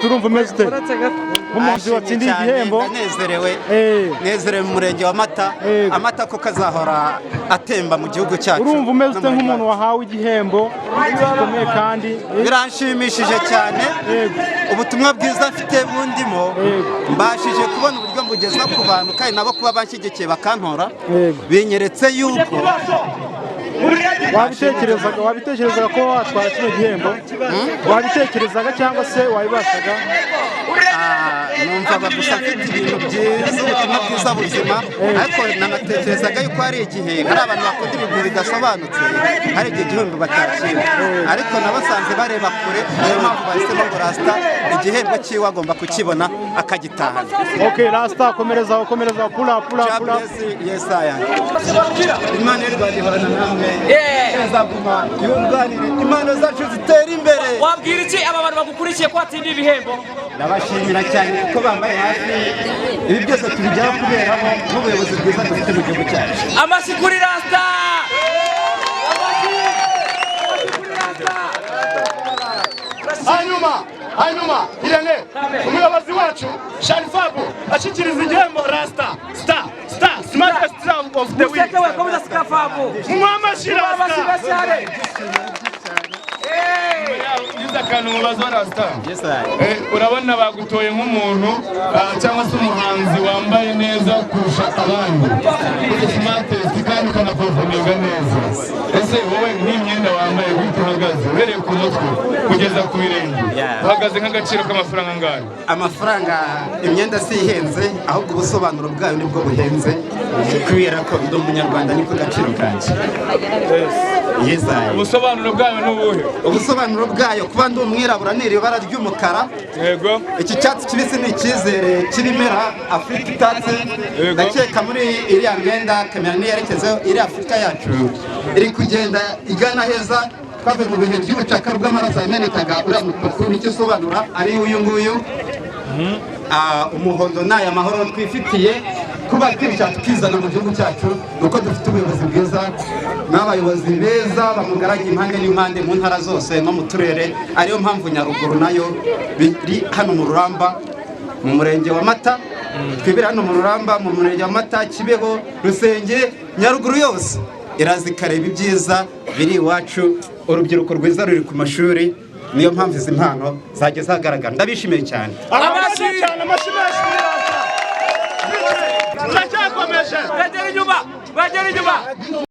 urumva umeze ute nk'umuntu watsindiye igihembo nezerewe mu murenge wa Mata amata ko kazahora atemba mu gihugu cyacu urumva umeze ute nk'umuntu wahawe igihembo gikomeye kandi biranshimishije cyane ubutumwa bwiza mfite bundimo mbashije kubona uburyo mbugeza ku bantu kandi nabo kuba banshyigikiye bakantora binyeretse yuko wabitekerezaga ko watwara kino gihembo wabitekerezaga cyangwa se wabibashaga numvaga gusa mfite ibintu byiza ubutumwa bwiza buzima ariko nanatekerezaga yuko hari igihe hari abantu bakunda ibintu bidasobanutse hari igihe igihembo batakira ariko nabasanze bareba kure niyo mpamvu bahisemo ngo Rasta igihembo cyiwe agomba kukibona akagitahana. Rasta komereza pula yes aya Imana y'Rwanda namwe ezaguma yunganire impano zacu zitera imbere. Wabwira iki aba bantu bagukurikiye ko atsindiye ibihembo? Ndabashimira cyane kuko bambaye hafi ibi byose tubijyaho kubera n'ubuyobozi bwiza dufite mu gihugu cyacu. Amashyi kuri Rasta. Hanyuma Irene umuyobozi wacu Sharifabu ashikiriza igihembo Rasta Star Smartest Star of the Week. Museke we komeza Sikafabu. Mwamashira cyane. Akantu mubazo Rasta. Urabona bagutoye nk'umuntu cyangwa se umuhanzi wambaye neza kurusha abandi. Smartest kandi ukanaperforminga neza. Ese wowe nk'imyenda wambaye uhagaze uhereye ku mutwe kugeza ku birenge uhagaze nk'agaciro k'amafaranga angahe? Amafaranga imyenda si ihenze ahubwo ubusobanuro bwayo nibwo buhenze kubera ko ndi umunyarwanda niko gaciro kanjye. Ubusobanuro bwayo n'ubuhe? Ubusobanuro bwayo kuba ndi umwirabura ni ibara ry'umukara. Yego. Iki cyatsi kibisi ni icyizere cy'ibimera Afurika itatse. Ndakeka muri iriya myenda kamera niyerekezeho iri Afurika yacu iri kugenda igana heza twave mu bihe by'ubucakara bw'amaraso yamenekaga uriya mutuku nicyo usobanura ari uyu nguyu. Umuhondo ni aya mahoro twifitiye kuba twicara tukizana mu gihugu cyacu nuko dufite ubuyobozi bwiza n'abayobozi beza bamugaragiye impande n'impande mu ntara zose no mu turere. Ariyo mpamvu Nyaruguru nayo biri hano mu Ruramba mu murenge wa Mata twibira hano mu Ruramba mu murenge wa Mata Kibeho Rusenge Nyaruguru yose irazi kareba ibyiza biri iwacu. Urubyiruko rwiza ruri ku mashuri niyo mpamvu izi mpano zageze ahagaragara. Ndabishimiye cyane. Bagera inyuma